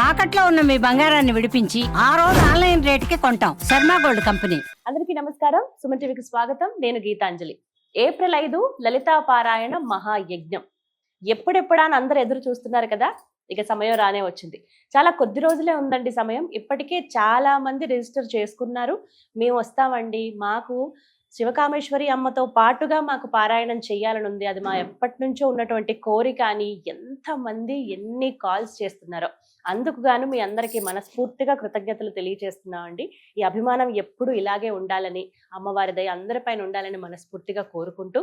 తాకట్లో ఉన్న మీ బంగారాన్ని విడిపించి ఆ రోజు ఆన్లైన్ రేటుకి కొంటాం. Sharma gold company. అందరికీ నమస్కారం. సుమన్ టీవీకి స్వాగతం. నేను గీతాంజలి. ఏప్రిల్ 5 లలితా పారాయణ మహాయజ్ఞం. ఎప్పుడెప్పుడా అని అందరు ఎదురు చూస్తున్నారు కదా. ఇక సమయం రానే వచ్చింది. చాలా కొద్ది రోజులే ఉందండి సమయం. ఇప్పటికే చాలా మంది రిజిస్టర్ చేసుకున్నారు. మేము వస్తామండి, మాకు శివకామేశ్వరి అమ్మతో పాటుగా మాకు పారాయణం చెయ్యాలని ఉంది, అది మా ఎప్పటి నుంచో ఉన్నటువంటి కోరిక అని ఎంతమంది ఎన్ని కాల్స్ చేస్తున్నారో. అందుకు గాను మీ అందరికీ మనస్ఫూర్తిగా కృతజ్ఞతలు తెలియజేస్తున్నామండి. ఈ అభిమానం ఎప్పుడు ఇలాగే ఉండాలని, అమ్మవారి దయ అందరిపైన ఉండాలని మనస్ఫూర్తిగా కోరుకుంటూ,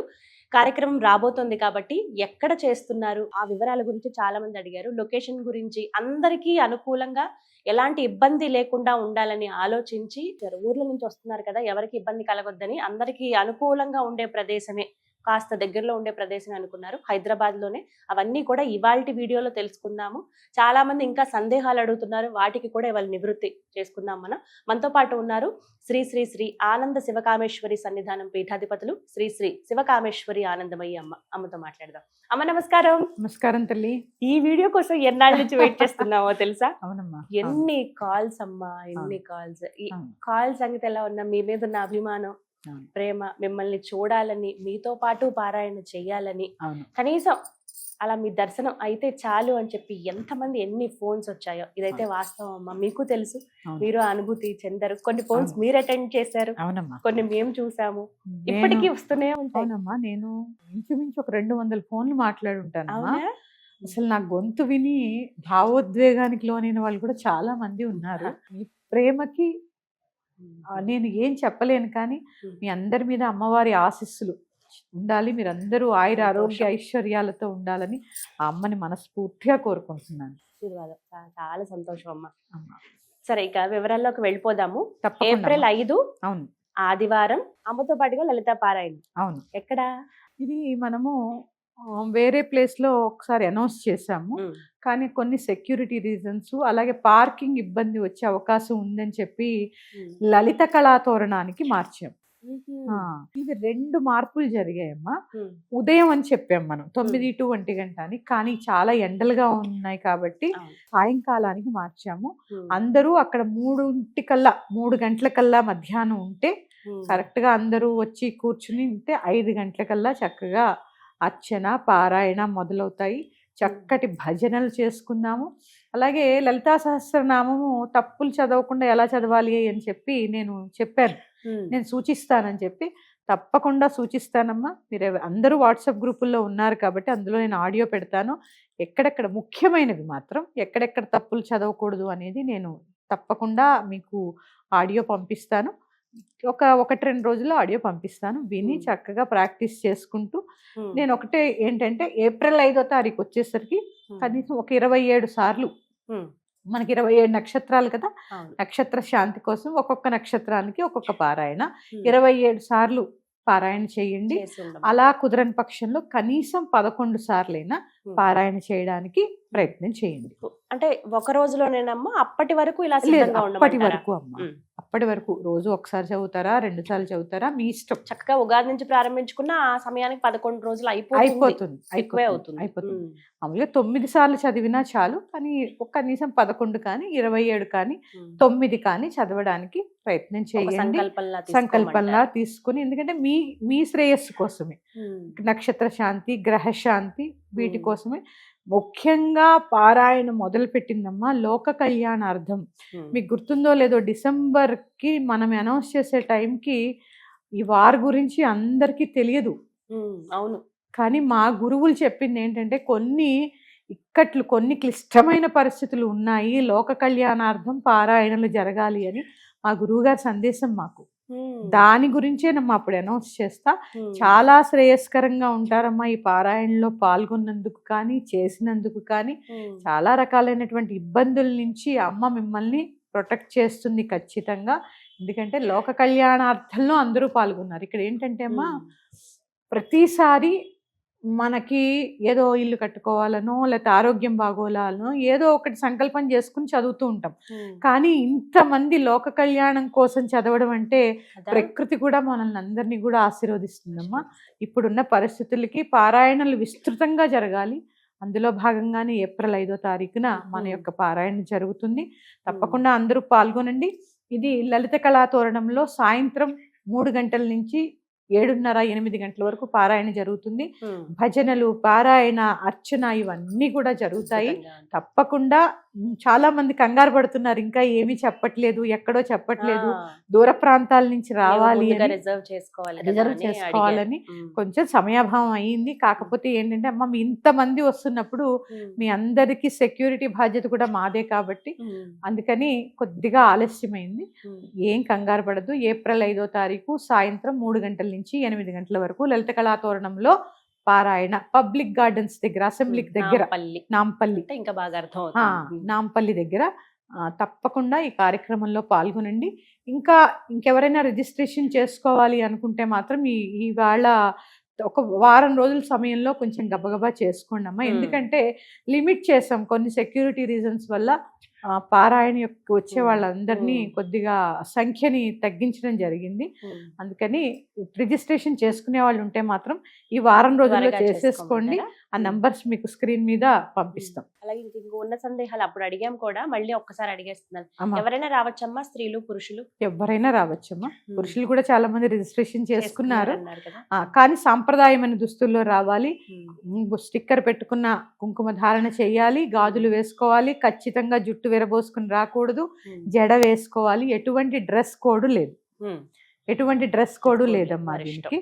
కార్యక్రమం రాబోతోంది కాబట్టి ఎక్కడ చేస్తున్నారు ఆ వివరాల గురించి చాలా మంది అడిగారు. లొకేషన్ గురించి అందరికీ అనుకూలంగా ఎలాంటి ఇబ్బంది లేకుండా ఉండాలని ఆలోచించి, ఊర్ల నుంచి వస్తున్నారు కదా, ఎవరికి ఇబ్బంది కలగొద్దని అందరికీ అనుకూలంగా ఉండే ప్రదేశమే, కాస్త దగ్గరలో ఉండే ప్రదేశం అనుకున్నారు. హైదరాబాద్ లోనే. అవన్నీ కూడా ఇవాల్టి వీడియోలో తెలుసుకుందాము. చాలా మంది ఇంకా సందేహాలు అడుగుతున్నారు, వాటికి కూడా ఇవాళ నివృత్తి చేసుకుందాం. మనతో పాటు ఉన్నారు శ్రీ శ్రీ శ్రీ ఆనంద శివకామేశ్వరి సన్నిధానం పీఠాధిపతులు శ్రీ శ్రీ శివకామేశ్వరి ఆనందమయ్యి అమ్మతో మాట్లాడదాం. అమ్మ నమస్కారం. నమస్కారం తల్లి. ఈ వీడియో కోసం ఎన్నాళ్ళ నుంచి వెయిట్ చేస్తున్నామో తెలుసా? అవునమ్మా. ఎన్ని కాల్స్ అమ్మా, ఎన్ని కాల్స్. ఈ కాల్ సంగతి ఎలా ఉన్నా, మీ మీద ఉన్న అభిమానం, ప్రేమ, మిమ్మల్ని చూడాలని, మీతో పాటు పారాయణ చెయ్యాలని, కనీసం అలా మీ దర్శనం అయితే చాలు అని చెప్పి ఎంతమంది ఎన్ని ఫోన్స్ వచ్చాయో. ఇదైతే వాస్తవం అమ్మా, మీకు తెలుసు, మీరు అనుభూతి చెందారు. కొన్ని ఫోన్స్ మీరు అటెండ్ చేశారు, కొన్ని మేము చూసాము, ఇప్పటికీ వస్తూనే ఉంటాయమ్మా. నేను ఇంచుమించు ఒక 200 ఫోన్లు మాట్లాడుంటాను. అసలు నా గొంతు విని భావోద్వేగానికి లోనైన వాళ్ళు కూడా చాలా మంది ఉన్నారు. ఈ ప్రేమకి నేను ఏం చెప్పలేను, కానీ మీ అందరి మీద అమ్మవారి ఆశీస్సులు ఉండాలి. మీరందరూ ఆయుర ఆరోగ్య ఐశ్వర్యాలతో ఉండాలని ఆ అమ్మని మనస్ఫూర్తిగా కోరుకుంటున్నాను. చాలా సంతోషం అమ్మ. సరే, ఇక వివరాల్లోకి వెళ్ళిపోదాము. ఏప్రిల్ 5 అవును, ఆదివారం, అమ్మతో పాటుగా లలితా పారాయణ. అవును. ఎక్కడ ఇది మనము వేరే ప్లేస్ లో ఒకసారి అనౌన్స్ చేశాము, కానీ కొన్ని సెక్యూరిటీ రీజన్స్, అలాగే పార్కింగ్ ఇబ్బంది వచ్చే అవకాశం ఉందని చెప్పి లలిత కళాతోరణానికి మార్చాం. ఇవి 2 మార్పులు జరిగాయమ్మా. ఉదయం అని చెప్పాం మనం 9 to 1 గంట అని, కానీ చాలా ఎండలుగా ఉన్నాయి కాబట్టి సాయంకాలానికి మార్చాము. అందరూ అక్కడ 3 గంటలకల్లా మధ్యాహ్నం ఉంటే కరెక్ట్ గా అందరూ వచ్చి కూర్చుని ఉంటే 5 గంటలకల్లా చక్కగా అర్చన పారాయణ మొదలవుతాయి. చక్కటి భజనలు చేసుకున్నాము. అలాగే లలితా సహస్రనామము తప్పులు చదవకుండా ఎలా చదవాలి అని చెప్పి నేను చెప్పాను, నేను సూచిస్తానని చెప్పి. తప్పకుండా సూచిస్తానమ్మా. మీరు అందరూ వాట్సాప్ గ్రూపుల్లో ఉన్నారు కాబట్టి అందులో నేను ఆడియో పెడతాను. ఎక్కడెక్కడ ముఖ్యమైనవి మాత్రం, ఎక్కడెక్కడ తప్పులు చదవకూడదు అనేది నేను తప్పకుండా మీకు ఆడియో పంపిస్తాను. 1-2 రోజుల్లో ఆడియో పంపిస్తాను. విని చక్కగా ప్రాక్టీస్ చేసుకుంటూ, నేను ఒకటే ఏంటంటే ఏప్రిల్ 5వ తారీఖు వచ్చేసరికి కనీసం ఒక 27 సార్లు, మనకి 27 నక్షత్రాలు కదా, నక్షత్ర శాంతి కోసం ఒక్కొక్క నక్షత్రానికి ఒక్కొక్క పారాయణ 27 సార్లు పారాయణ చేయండి. అలా కుదరని పక్షంలో కనీసం 11 సార్లైనా పారాయణ చేయడానికి ప్రయత్నం చేయండి. అంటే ఒక రోజులోనేనమ్మా? అప్పటి వరకు ఇలా అప్పటి వరకు అమ్మా, అప్పటి వరకు రోజు ఒకసారి చదువుతారా, 2 సార్లు చదువుతారా, మీ ఇష్టం. చక్కగా ఉగాది నుంచి ప్రారంభించుకున్న ఆ సమయానికి 11 రోజులు అయిపోతుంది. మామూలుగా 9 సార్లు చదివినా చాలు, కానీ కనీసం 11 కానీ 27 కానీ 9 కానీ చదవడానికి ప్రయత్నం చేయండి. సంకల్పంలా తీసుకుని, ఎందుకంటే మీ శ్రేయస్సు కోసమే, నక్షత్ర శాంతి, గ్రహ శాంతి, వీటి కోసమే ముఖ్యంగా పారాయణ మొదలు పెట్టిందమ్మా. లోక కళ్యాణార్థం. మీకు గుర్తుందో లేదో, డిసెంబర్కి మనం అనౌన్స్ చేసే టైంకి ఈ వార్ గురించి అందరికీ తెలియదు. అవును. కానీ మా గురువులు చెప్పింది ఏంటంటే, కొన్ని క్లిష్టమైన పరిస్థితులు ఉన్నాయి, లోక కళ్యాణార్థం పారాయణలు జరగాలి అని మా గురువు గారి సందేశం మాకు. దాని గురించే నమ్మ అప్పుడు అనౌన్స్ చేస్తా. చాలా శ్రేయస్కరంగా ఉంటారమ్మా ఈ పారాయణలో పాల్గొన్నందుకు కానీ, చేసినందుకు కానీ. చాలా రకాలైనటువంటి ఇబ్బందుల నుంచి అమ్మ మిమ్మల్ని ప్రొటెక్ట్ చేస్తుంది ఖచ్చితంగా. ఎందుకంటే లోక కళ్యాణార్థంలో అందరూ పాల్గొన్నారు. ఇక్కడ ఏంటంటే అమ్మా, ప్రతిసారి మనకి ఏదో ఇల్లు కట్టుకోవాలనో, లేకపోతే ఆరోగ్యం బాగోలాలనో ఏదో ఒకటి సంకల్పం చేసుకుని చదువుతూ ఉంటాం. కానీ ఇంతమంది లోక కళ్యాణం కోసం చదవడం అంటే ప్రకృతి కూడా మనల్ని అందరినీ కూడా ఆశీర్వదిస్తుందమ్మా. ఇప్పుడున్న పరిస్థితులకి పారాయణలు విస్తృతంగా జరగాలి. అందులో భాగంగానే ఏప్రిల్ 5వ తారీఖున మన యొక్క పారాయణ జరుగుతుంది. తప్పకుండా అందరూ పాల్గొనండి. ఇది లలిత కళా తోరణంలో సాయంత్రం 3 గంటల నుంచి 7:30, 8 గంటల వరకు పారాయణ జరుగుతుంది. భజనలు, పారాయణ, అర్చన ఇవన్నీ కూడా జరుగుతాయి. తప్పకుండా చాలా మంది కంగారు పడుతున్నారు, ఇంకా ఏమీ చెప్పట్లేదు, ఎక్కడో చెప్పట్లేదు, దూర ప్రాంతాల నుంచి రావాలి, రిజర్వ్ చేసుకోవాలని కొంచెం సమయాభావం అయ్యింది. కాకపోతే ఏంటంటే అమ్మ మీ ఇంతమంది వస్తున్నప్పుడు మీ అందరికీ సెక్యూరిటీ బాధ్యత కూడా మాదే కాబట్టి అందుకని కొద్దిగా ఆలస్యమైంది. ఏం కంగారు పడదు. ఏప్రిల్ 5వ తారీఖు సాయంత్రం 3 గంటల నుంచి 8 గంటల వరకు లలిత కళాతోరణంలో పారాయణ పబ్లిక్ గార్డెన్స్ దగ్గర, అసెంబ్లీకి దగ్గర, నాంపల్లి, ఇంకా బాగా అర్థం నాంపల్లి దగ్గర. తప్పకుండా ఈ కార్యక్రమంలో పాల్గొనండి. ఇంకెవరైనా రిజిస్ట్రేషన్ చేసుకోవాలి అనుకుంటే మాత్రం ఇవాళ ఒక వారం రోజుల సమయంలో కొంచెం గబగబా చేసుకోండి అమ్మా. ఎందుకంటే లిమిట్ చేసాం కొన్ని సెక్యూరిటీ రీజన్స్ వల్ల. పారాయణ యొక్క వచ్చే వాళ్ళందరినీ కొద్దిగా సంఖ్యని తగ్గించడం జరిగింది. అందుకని రిజిస్ట్రేషన్ చేసుకునే వాళ్ళు ఉంటే మాత్రం ఈ వారం రోజుల్లో చేసేసుకోండి. ఆ నంబర్స్ మీకు స్క్రీన్ మీద పంపిస్తాం. అలాగే ఇంక ఉన్న సందేహాలు అప్పుడు అడిగాం కూడా, మళ్ళీ ఒక్కసారి అడిగేస్తున్నాను. ఎవరైనా రావచ్చమ్మా? స్త్రీలు, పురుషులు ఎవరైనా రావచ్చమ్మా. పురుషులు కూడా చాలా మంది రిజిస్ట్రేషన్ చేసుకున్నారు. కానీ సాంప్రదాయమైన దుస్తుల్లో రావాలి. స్టిక్కర్ పెట్టుకున్న కుంకుమ ధారణ చేయాలి, గాజులు వేసుకోవాలి, ఖచ్చితంగా జుట్టు విరబోసుకుని రాకూడదు, జడ వేసుకోవాలి. ఎటువంటి డ్రెస్ కోడ్ లేదమ్మా దీనికి.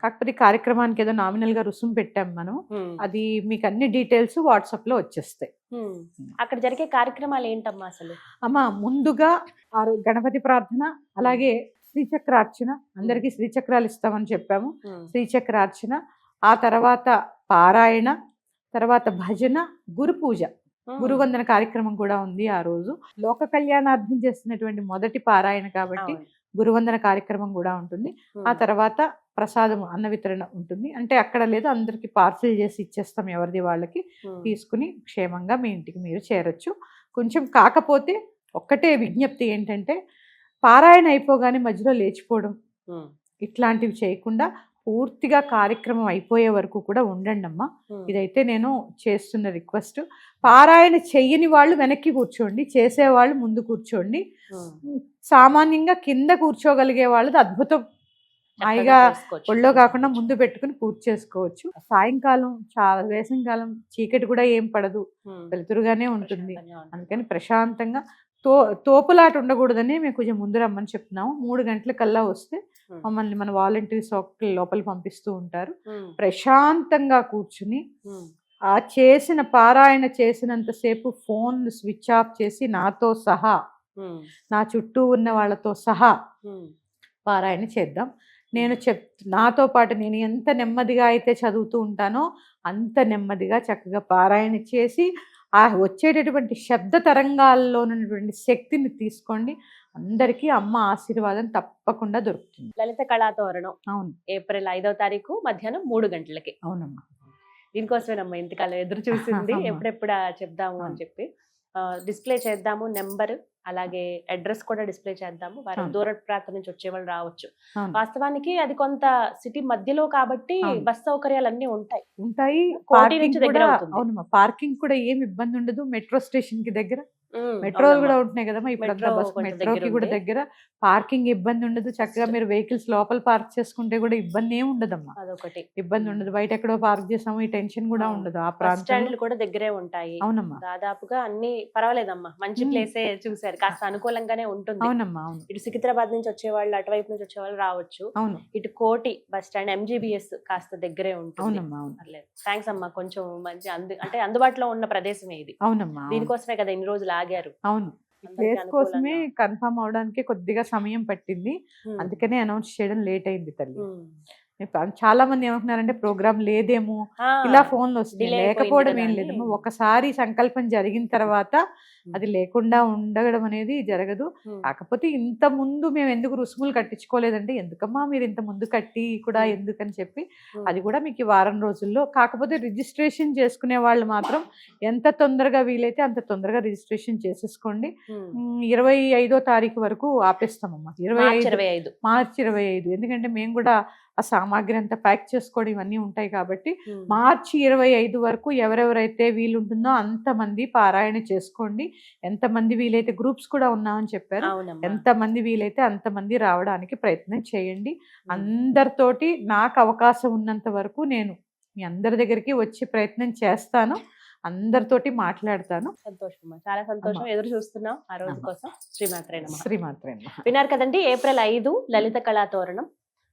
కాకపోతే కార్యక్రమానికి ఏదో నామినల్ గా రుసుము పెట్టాం మనం. అది మీకు అన్ని డీటెయిల్స్ వాట్సాప్ లో వచ్చేస్తాయి. అక్కడ జరిగే కార్యక్రమాలు ఏంటమ్మా అసలు? అమ్మా ముందుగా గణపతి ప్రార్థన, అలాగే శ్రీచక్రార్చన. అందరికీ శ్రీచక్రాలు ఇస్తామని చెప్పాము. శ్రీచక్రార్చన, ఆ తర్వాత పారాయణ, తర్వాత భజన, గురు పూజ, గురువందన కార్యక్రమం కూడా ఉంది ఆ రోజు. లోక కళ్యాణార్థం చేస్తున్నటువంటి మొదటి పారాయణ కాబట్టి గురువందన కార్యక్రమం కూడా ఉంటుంది. ఆ తర్వాత ప్రసాదం, అన్న వితరణ ఉంటుంది. అంటే అక్కడ లేదు, అందరికి పార్సిల్ చేసి ఇచ్చేస్తాం, ఎవరిది వాళ్ళకి తీసుకుని క్షేమంగా మీ ఇంటికి మీరు చేరొచ్చు. కొంచెం కాకపోతే ఒక్కటే విజ్ఞప్తి ఏంటంటే, పారాయణ అయిపోగానే మధ్యలో లేచిపోవడం ఇట్లాంటివి చేయకుండా పూర్తిగా కార్యక్రమం అయిపోయే వరకు కూడా ఉండండి అమ్మా. ఇదైతే నేను చేస్తున్న రిక్వెస్ట్. పారాయణ చెయ్యని వాళ్ళు వెనక్కి కూర్చోండి, చేసేవాళ్ళు ముందు కూర్చోండి. సామాన్యంగా కింద కూర్చోగలిగే వాళ్ళది అద్భుతం, హాయిగా ఒళ్ళో కాకుండా ముందు పెట్టుకుని పూర్తి చేసుకోవచ్చు. సాయంకాలం వేసవికాలం చీకటి కూడా ఏం పడదు, వెలుతురుగానే ఉంటుంది. అందుకని ప్రశాంతంగా తోపులాట ఉండకూడదని మేము కొంచెం ముందు రమ్మని చెప్తున్నాము. 3 గంటల కల్లా వస్తే మమ్మల్ని మన వాలంటీర్స్ లోపల పంపిస్తూ ఉంటారు. ప్రశాంతంగా కూర్చుని ఆ చేసిన పారాయణ చేసినంతసేపు ఫోన్ స్విచ్ ఆఫ్ చేసి నాతో సహా, నా చుట్టూ ఉన్న వాళ్ళతో సహా పారాయణ చేద్దాం. నాతో పాటు నేను ఎంత నెమ్మదిగా అయితే చదువుతూ ఉంటానో అంత నెమ్మదిగా చక్కగా పారాయణ చేసి ఆ వచ్చేటటువంటి శబ్ద తరంగాల్లో ఉన్నటువంటి శక్తిని తీసుకోండి. అందరికీ అమ్మ ఆశీర్వాదం తప్పకుండా దొరుకుతుంది. లలిత కళాతోరణం అవును, ఏప్రిల్ 5వ తారీఖు మధ్యాహ్నం 3 గంటలకి. అవునమ్మా. దీనికోసమేనమ్మా ఇంతకాలం ఎదురు చూసింది, ఎప్పుడెప్పుడా చెప్దాము అని చెప్పి. డిస్ప్లే చేద్దాము నెంబర్, అలాగే అడ్రస్ కూడా డిస్ప్లే చేద్దాము. వారు దూర ప్రాంతం నుంచి వచ్చేవాళ్ళు రావచ్చు. వాస్తవానికి అది కొంత సిటీ మధ్యలో కాబట్టి బస్ సౌకర్యాలు అన్ని ఉంటాయి. అవునమ్మా, పార్కింగ్ కూడా ఏమి ఇబ్బంది ఉండదు. మెట్రో స్టేషన్ కి దగ్గర మెట్రోలు కూడా ఉంటున్నాయి కదమ్మా. ఇప్పుడు మెట్రోకి కూడా దగ్గర పార్కింగ్ ఇబ్బంది ఉండదు. చక్కగా మీరు వెహికల్స్ లోపల పార్క్ చేసుకుంటే కూడా ఇబ్బంది ఏమి ఉండదమ్మా. అదొకటి ఇబ్బంది ఉండదు. బయట ఎక్కడో పార్క్ చేసాము ఈ టెన్షన్ కూడా ఉండదు. ఆ ప్రాంతాలు కూడా దగ్గరే ఉంటాయి. అవునమ్మా, దాదాపుగా అన్ని పర్వాలేదమ్మా, మంచి ప్లేసే చూసారు, కాస్త అనుకూలంగానే ఉంటుంది. అవునమ్మా, అవును. ఇటు సికింద్రాబాద్ నుంచి వచ్చేవాళ్ళు, అటువైపు నుంచి వచ్చేవాళ్ళు రావచ్చు. అవును. ఇటు కోటి బస్ స్టాండ్, MGBS కాస్త దగ్గరే ఉంటుంది. అవునమ్మా, అవును. థ్యాంక్స్ అమ్మా. కొంచెం మంచి అంటే అందుబాటులో ఉన్న ప్రదేశమే ఇది. అవునమ్మా, దీనికోసమే కదా ఇన్ని రోజులు ఆగారు. అవును, ప్లేస్ కోసమే కన్ఫర్మ్ అవడానికి కొద్దిగా సమయం పట్టింది. అందుకనే అనౌన్స్ చేయడం లేట్ అయింది తల్లి. చాలా మంది ఏమంటున్నారంటే ప్రోగ్రామ్ లేదేమో, ఇలా ఫోన్లు వస్తున్నాయి. లేకపోవడం ఏం లేదమ్మా. ఒకసారి సంకల్పం జరిగిన తర్వాత అది లేకుండా ఉండడం అనేది జరగదు. కాకపోతే ఇంత ముందు మేము ఎందుకు రుసుములు కట్టించుకోలేదంటే, ఎందుకమ్మా మీరు ఇంత ముందు కట్టి కూడా ఎందుకని చెప్పి, అది కూడా మీకు ఈ వారం రోజుల్లో. కాకపోతే రిజిస్ట్రేషన్ చేసుకునే వాళ్ళు మాత్రం ఎంత తొందరగా వీలైతే అంత తొందరగా రిజిస్ట్రేషన్ చేసేసుకోండి. 25వ తారీఖు వరకు ఆపేస్తామమ్మా. 25 మార్చి 25. ఎందుకంటే మేము కూడా ఆ సామాగ్రి అంతా ప్యాక్ చేసుకోవడం ఇవన్నీ ఉంటాయి కాబట్టి మార్చి 25 వరకు ఎవరెవరైతే వీలుంటుందో అంతమంది పారాయణ చేసుకోండి. ఎంతమంది వీలైతే, గ్రూప్స్ కూడా ఉన్నామని చెప్పారు, ఎంతమంది వీలైతే అంతమంది రావడానికి ప్రయత్నం చేయండి. అందరితోటి నాకు అవకాశం ఉన్నంత వరకు నేను మీ అందరి దగ్గరికి వచ్చి ప్రయత్నం చేస్తాను, అందరితోటి మాట్లాడతాను. సంతోషం, చాలా సంతోషం. ఎదురు చూస్తున్నాం ఆ రోజు కోసం. శ్రీమాత్రే నమః. శ్రీమాత్రే నమః. విన్నారు కదండి, ఏప్రిల్ 5 లలిత కళా తోరణం,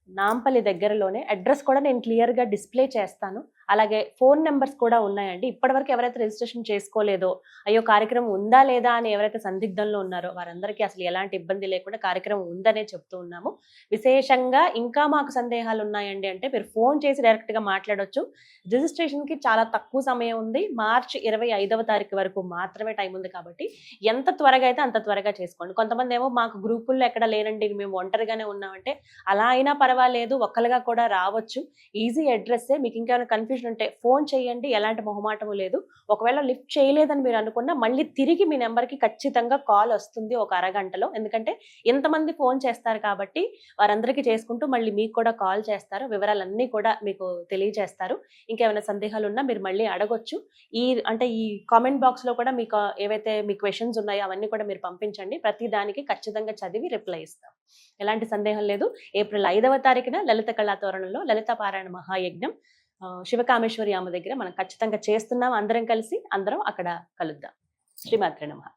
నాంపల్లి దగ్గరలోనే. అడ్రస్ కూడా నేను క్లియర్ గా డిస్ప్లే చేస్తాను. అలాగే ఫోన్ నెంబర్స్ కూడా ఉన్నాయండి. ఇప్పటివరకు ఎవరైతే రిజిస్ట్రేషన్ చేసుకోలేదో, అయ్యో కార్యక్రమం ఉందా లేదా అని ఎవరైతే సందిగ్ధంలో ఉన్నారో వారందరికీ అసలు ఎలాంటి ఇబ్బంది లేకుండా కార్యక్రమం ఉందనే చెప్తూ ఉన్నాము. విశేషంగా ఇంకా మాకు సందేహాలు ఉన్నాయండి అంటే మీరు ఫోన్ చేసి డైరెక్ట్ గా మాట్లాడొచ్చు. రిజిస్ట్రేషన్ కి చాలా తక్కువ సమయం ఉంది. మార్చి 25వ తారీఖు వరకు మాత్రమే టైం ఉంది కాబట్టి ఎంత త్వరగా అయితే అంత త్వరగా చేసుకోండి. కొంతమంది ఏమో మాకు గ్రూపుల్లో ఎక్కడ లేనండి, మేము ఒంటరిగానే ఉన్నామంటే, అలా అయినా పర్వాలేదు, ఒక్కలుగా కూడా రావచ్చు. ఈజీ అడ్రస్సే. మీకు ఇంకేమైనా కన్ఫ్యూజన్ ఉంటే ఫోన్ చేయండి, ఎలాంటి మొహమాటము లేదు. ఒకవేళ లిఫ్ట్ చేయలేదని మీరు అనుకున్నా మళ్ళీ తిరిగి మీ నెంబర్కి ఖచ్చితంగా కాల్ వస్తుంది ఒక అరగంటలో. ఎందుకంటే ఎంతమంది ఫోన్ చేస్తారు కాబట్టి వారందరికీ చేసుకుంటూ మళ్ళీ మీకు కూడా కాల్ చేస్తారు, వివరాలన్నీ కూడా మీకు తెలియజేస్తారు. ఇంకేమైనా సందేహాలు ఉన్నా మీరు మళ్ళీ అడగొచ్చు. ఈ కామెంట్ బాక్స్ లో కూడా మీకు ఏవైతే మీ క్వశ్చన్స్ ఉన్నాయో అవన్నీ కూడా మీరు పంపించండి. ప్రతి దానికి ఖచ్చితంగా చదివి రిప్లై ఇస్తాం. ఎలాంటి సందేహం లేదు. ఏప్రిల్ 5వ తారీఖున లలిత కళా తోరణంలో లలిత పారాయణ మహాయజ్ఞం శివకామేశ్వరి అమ్మ దగ్గర మనం ఖచ్చితంగా చేస్తున్నాం. అందరం కలిసి అందరం అక్కడ కలుద్దాం. శ్రీమాత్రే నమః.